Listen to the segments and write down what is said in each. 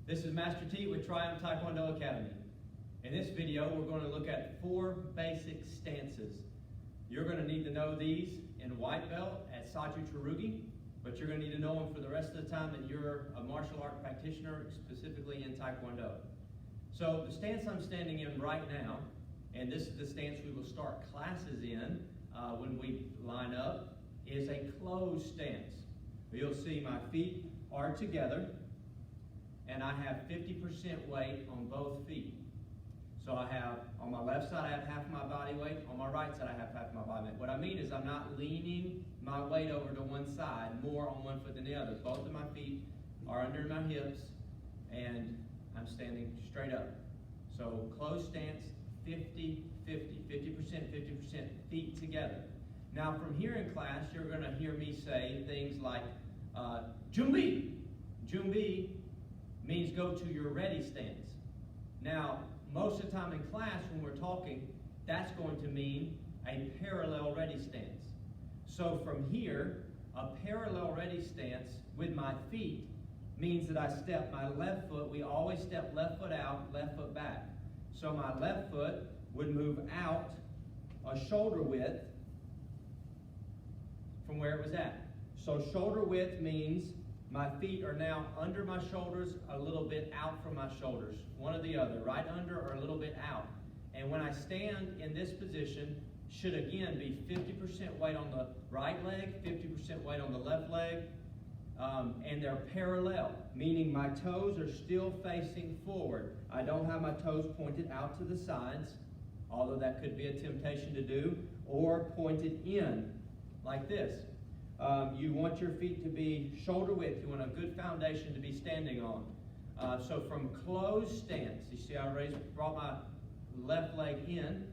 This is Master T with Triumph Taekwon-Do Academy. In this video, we're going to look at 4 basic stances. You're going to need to know these in white belt at Saju Terugi, but you're going to need to know them for the rest of the time that you're a martial art practitioner, specifically in Taekwondo. So the stance I'm standing in right now, and this is the stance we will start classes in when we line up, is a closed stance. You'll see my feet are together, and I have 50% weight on both feet. So I have, on my left side, I have half my body weight. On my right side, I have half my body weight. What I mean is I'm not leaning my weight over to one side, more on one foot than the other. Both of my feet are under my hips, and I'm standing straight up. So closed stance, 50-50, 50%, feet together. Now from here in class, you're going to hear me say things like, Junbi. Junbi means go to your ready stance. Now, most of the time in class when we're talking, that's going to mean a parallel ready stance. So from here, a parallel ready stance with my feet means that I step my left foot. We always step left foot out, left foot back. So my left foot would move out a shoulder width from where it was at. So shoulder width means my feet are now under my shoulders, a little bit out from my shoulders. One or the other, right under or a little bit out. And when I stand in this position, should again be 50% weight on the right leg, 50% weight on the left leg, and they're parallel, meaning my toes are still facing forward. I don't have my toes pointed out to the sides, although that could be a temptation to do, or pointed in, like this. You want your feet to be shoulder width. You want a good foundation to be standing on. So from closed stance, you see I brought my left leg in,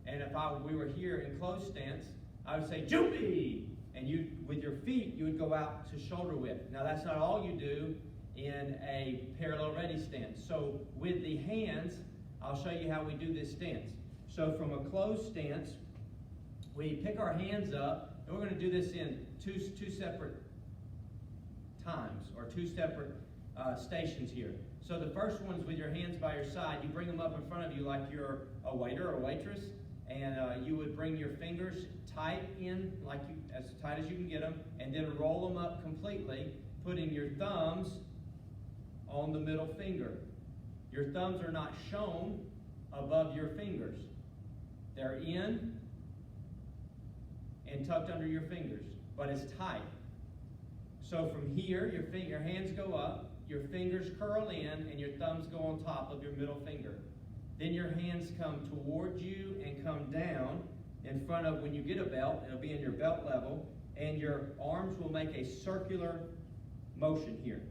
and if we were here in closed stance, I would say, Jumpy! And you, with your feet, you would go out to shoulder width. Now that's not all you do in a parallel ready stance. So with the hands, I'll show you how we do this stance. So from a closed stance, we pick our hands up, and we're going to do this in two separate times, or 2 separate stations here. So the first one's with your hands by your side. You bring them up in front of you like you're a waiter or waitress, and you would bring your fingers tight in, like as tight as you can get them, and then roll them up completely, putting your thumbs on the middle finger. Your thumbs are not shown above your fingers. They're in and tucked under your fingers, but it's tight. So from here, your hands go up, your fingers curl in, and your thumbs go on top of your middle finger. Then your hands come towards you and come down in front of, when you get a belt, it'll be in your belt level, and your arms will make a circular motion here.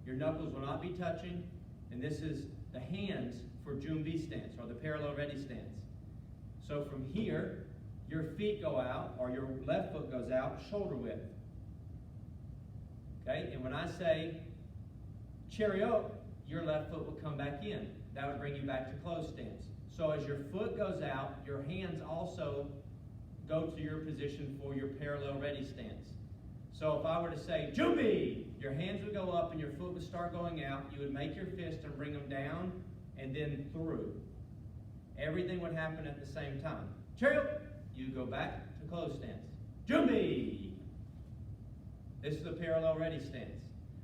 Your knuckles will not be touching, and this is the hands for Junbi stance, or the parallel ready stance. So from here, your feet go out, or your left foot goes out, shoulder width. Okay, and when I say chariot, your left foot will come back in. That would bring you back to closed stance. So as your foot goes out, your hands also go to your position for your parallel ready stance. So if I were to say, Jumbi, your hands would go up and your foot would start going out. You would make your fist and bring them down and then through. Everything would happen at the same time. Chariot, you go back to closed stance. Jumbi. This is the parallel ready stance.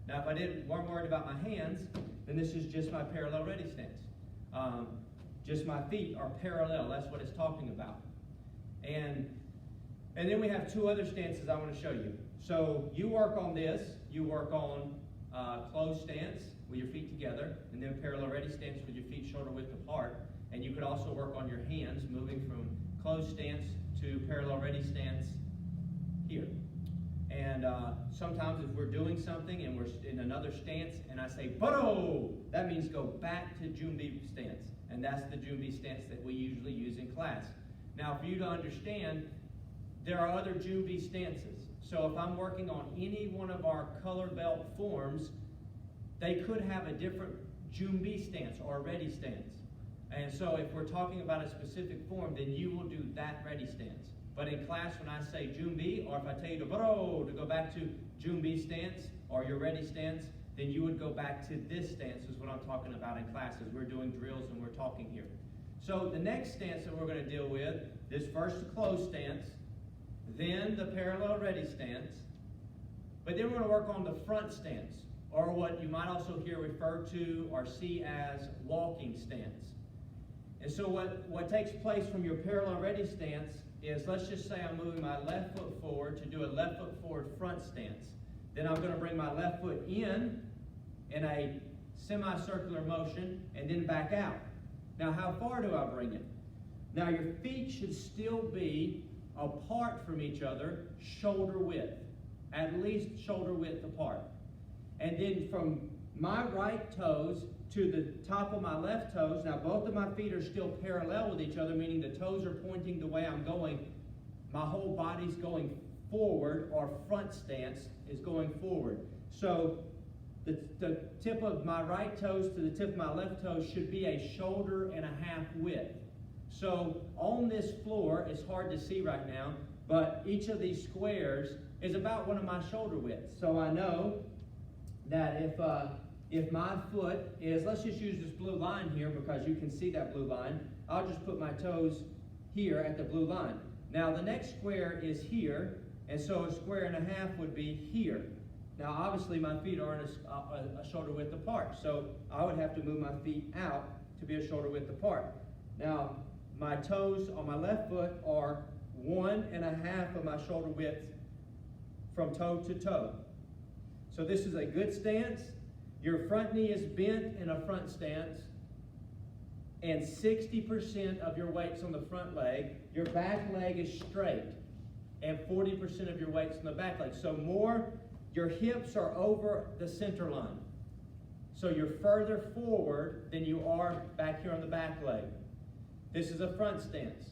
Now, if I weren't worried about my hands, then this is just my parallel ready stance. Just my feet are parallel. That's what it's talking about. And then we have 2 other stances I want to show you. So you work on this. You work on closed stance with your feet together, and then parallel ready stance with your feet shoulder width apart. And you could also work on your hands, moving from closed stance to parallel ready stance here. And sometimes if we're doing something and we're in another stance and I say, Baro, that means go back to Junbi stance. And that's the Junbi stance that we usually use in class. Now, for you to understand, there are other Junbi stances. So if I'm working on any one of our color belt forms, they could have a different Junbi stance or ready stance. And so if we're talking about a specific form, then you will do that ready stance. But in class, when I say Junbi, or if I tell you to go back to Junbi stance or your ready stance, then you would go back to this stance, is what I'm talking about in classes. We're doing drills and we're talking here. So the next stance that we're going to deal with, this first the closed stance, then the parallel ready stance, but then we're going to work on the front stance, or what you might also hear referred to or see as walking stance. And so what takes place from your parallel ready stance is, let's just say I'm moving my left foot forward to do a left foot forward front stance. Then I'm going to bring my left foot in a semicircular motion and then back out. Now, how far do I bring it? Now, your feet should still be apart from each other, shoulder width, at least shoulder width apart. And then from my right toes to the top of my left toes, now both of my feet are still parallel with each other, meaning the toes are pointing the way I'm going. My whole body's going forward, or front stance is going forward. So the tip of my right toes to the tip of my left toes should be a shoulder and a half width. So on this floor, it's hard to see right now, but each of these squares is about one of my shoulder widths. So I know that if my foot is, let's just use this blue line here because you can see that blue line, I'll just put my toes here at the blue line. Now the next square is here, and so a square and a half would be here. Now obviously my feet aren't a shoulder width apart, so I would have to move my feet out to be a shoulder width apart. Now my toes on my left foot are 1.5 of my shoulder width from toe to toe. So this is a good stance. Your front knee is bent in a front stance, and 60% of your weight's on the front leg. Your back leg is straight, and 40% of your weight's on the back leg. So your hips are over the center line. So you're further forward than you are back here on the back leg. This is a front stance.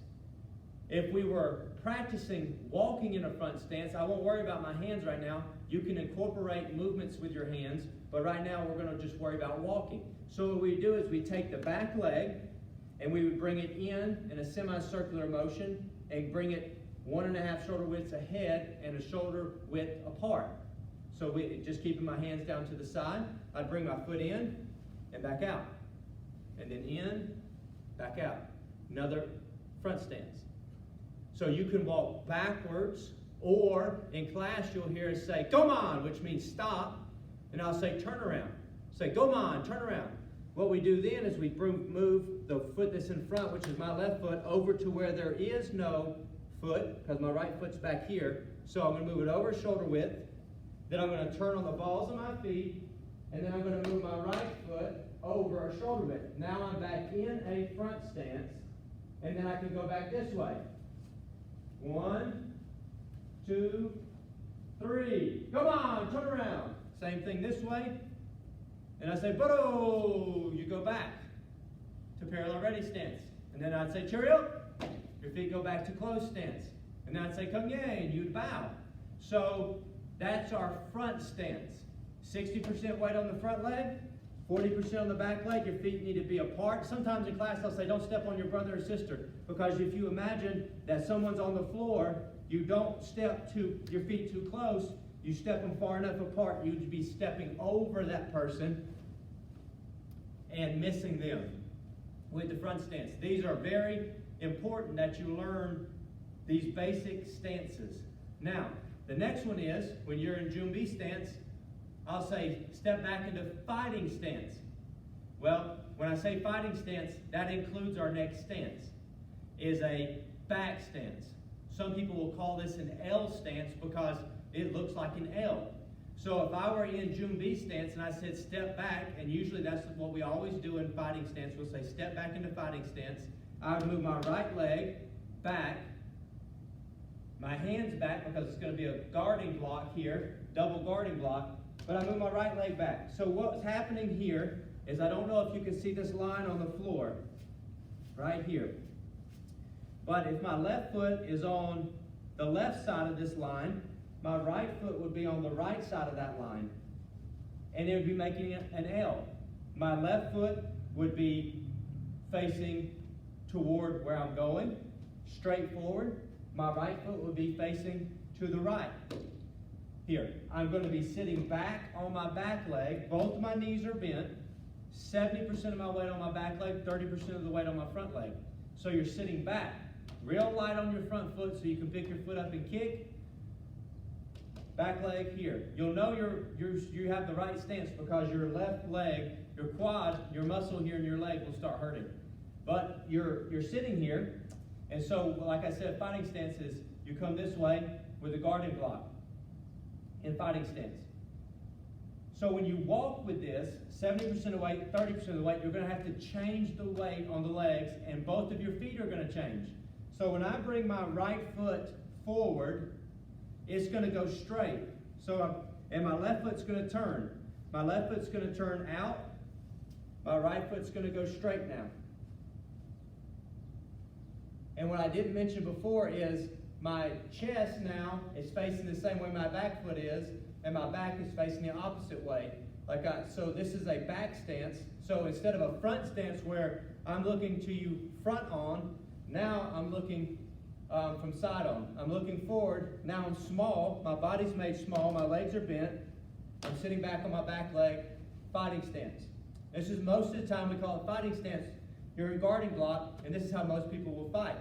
If we were practicing walking in a front stance, I won't worry about my hands right now. You can incorporate movements with your hands, but right now we're going to just worry about walking. So what we do is we take the back leg and we would bring it in a semicircular motion and bring it 1.5 shoulder widths ahead and a shoulder width apart. So just keeping my hands down to the side, I'd bring my foot in and back out, and then in, back out. Another front stance. So you can walk backwards, or in class you'll hear us say, "Come on," which means stop, and I'll say, "Turn around." Say, "Come on, turn around." What we do then is we move the foot that's in front, which is my left foot, over to where there is no foot, because my right foot's back here. So I'm going to move it over shoulder width. Then I'm going to turn on the balls of my feet, and then I'm going to move my right foot over a shoulder width. Now I'm back in a front stance, and then I can go back this way. 1, 2, 3. Come on, turn around. Same thing this way. And I say, "Bado!" You go back to parallel ready stance. And then I'd say, "Cheerio." Your feet go back to closed stance. And then I'd say, "Come yay," and you'd bow. So that's our front stance. 60% weight on the front leg, 40% on the back leg. Your feet need to be apart. Sometimes in class they'll say, "Don't step on your brother or sister," because if you imagine that someone's on the floor, you don't step your feet too close. You step them far enough apart, you'd be stepping over that person and missing them with the front stance. These are very important that you learn these basic stances. Now, the next one is, when you're in Junbi stance, I'll say step back into fighting stance. Well, when I say fighting stance, that includes our next stance, is a back stance. Some people will call this an L stance because it looks like an L. So if I were in Junbi stance and I said step back, and usually that's what we always do in fighting stance, we'll say step back into fighting stance. I would move my right leg back, my hands back because it's going to be a guarding block here, double guarding block, but I move my right leg back. So what's happening here is, I don't know if you can see this line on the floor, right here. But if my left foot is on the left side of this line, my right foot would be on the right side of that line, and it would be making an L. My left foot would be facing toward where I'm going, straight forward. My right foot would be facing to the right. Here, I'm going to be sitting back on my back leg. Both of my knees are bent. 70% of my weight on my back leg, 30% of the weight on my front leg. So you're sitting back, real light on your front foot so you can pick your foot up and kick. Back leg here. You'll know you have the right stance because your left leg, your quad, your muscle here in your leg will start hurting. But you're sitting here, and so like I said, fighting stance is you come this way with a guarding block in fighting stance. So when you walk with this, 70% of weight, 30% of the weight, you're going to have to change the weight on the legs, and both of your feet are going to change. So when I bring my right foot forward, it's going to go straight. And my left foot's going to turn. My left foot's going to turn out. My right foot's going to go straight now. And what I didn't mention before is my chest now is facing the same way my back foot is, and my back is facing the opposite way. So this is a back stance. So instead of a front stance where I'm looking to you front on, now I'm looking from side on. I'm looking forward. Now I'm small. My body's made small. My legs are bent. I'm sitting back on my back leg, fighting stance. This is most of the time we call it fighting stance. You're in guarding block, and this is how most people will fight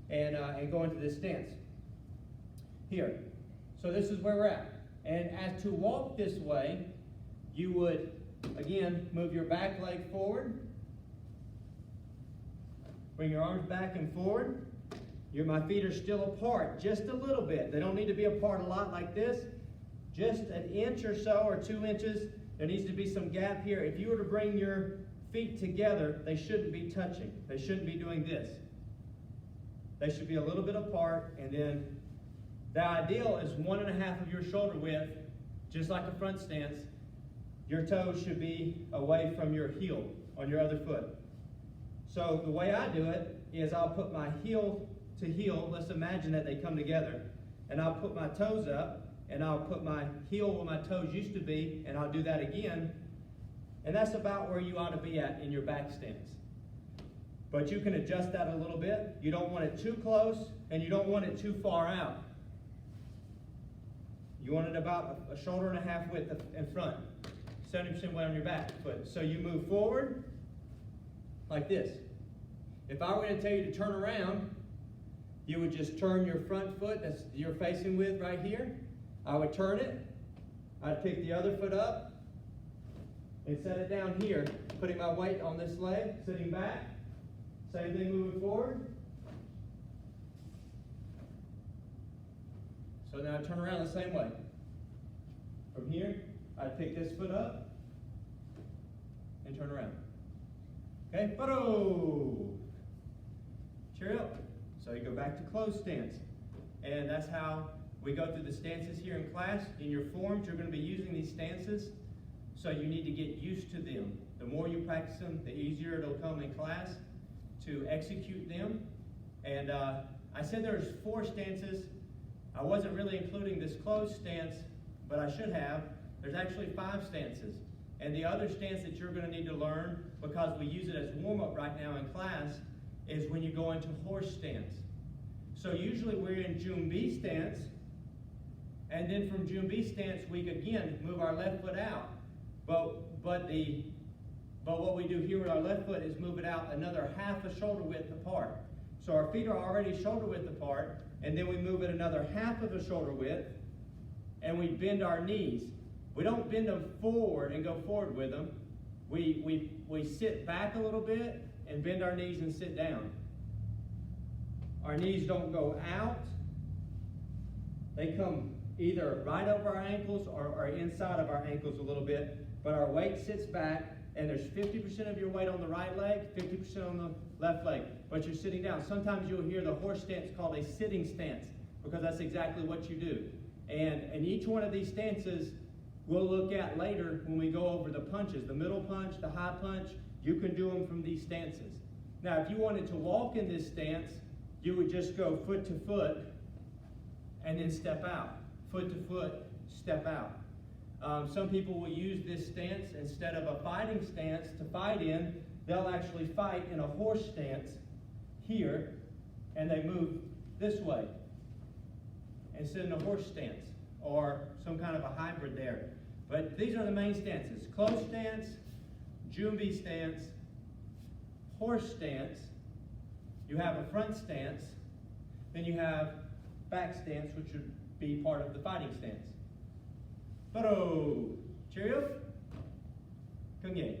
and go into this stance. Here. So this is where we're at. And as to walk this way, you would, again, move your back leg forward. Bring your arms back and forward. My feet are still apart just a little bit. They don't need to be apart a lot like this. Just an inch or so or 2 inches. There needs to be some gap here. If you were to bring your feet together, they shouldn't be touching. They shouldn't be doing this. They should be a little bit apart, and then the ideal is 1.5 of your shoulder width, just like a front stance. Your toes should be away from your heel on your other foot. So the way I do it is I'll put my heel to heel. Let's imagine that they come together. And I'll put my toes up, and I'll put my heel where my toes used to be, and I'll do that again. And that's about where you ought to be at in your back stance. But you can adjust that a little bit. You don't want it too close, and you don't want it too far out. You want it about a shoulder and a half width in front. 70% weight on your back foot. So you move forward like this. If I were to tell you to turn around, you would just turn your front foot that you're facing with right here. I would turn it. I'd pick the other foot up and set it down here, putting my weight on this leg, sitting back. Same thing moving forward. So now I turn around the same way. From here, I'd pick this foot up and turn around. Okay, photo. Cheer up. So you go back to closed stance. And that's how we go through the stances here in class. In your forms, you're going to be using these stances, so you need to get used to them. The more you practice them, the easier it'll come in class to execute them. And I said there's 4 stances. I wasn't really including this closed stance, but I should have. There's actually 5 stances. And the other stance that you're going to need to learn, because we use it as warm-up right now in class, is when you go into horse stance. So usually we're in Jun B stance, and then from Jun B stance we again move our left foot out. But what we do here with our left foot is move it out another half a shoulder width apart. So our feet are already shoulder width apart, and then we move it another half of a shoulder width, and we bend our knees. We don't bend them forward and go forward with them. We sit back a little bit and bend our knees and sit down. Our knees don't go out. They come either right over our ankles or inside of our ankles a little bit, but our weight sits back, and there's 50% of your weight on the right leg, 50% on the left leg, but you're sitting down. Sometimes you'll hear the horse stance called a sitting stance, because that's exactly what you do. And each one of these stances we'll look at later when we go over the punches, the middle punch, the high punch. You can do them from these stances. Now, if you wanted to walk in this stance, you would just go foot to foot and then step out. Foot to foot, step out. Some people will use this stance instead of a fighting stance to fight in. They'll actually fight in a horse stance here, and they move this way and sit in a horse stance. or some kind of a hybrid there. But these are the main stances. Close stance, Jumbi stance, horse stance. You have a front stance. Then you have back stance, which would be part of the fighting stance. Paro, cheerio, kungye.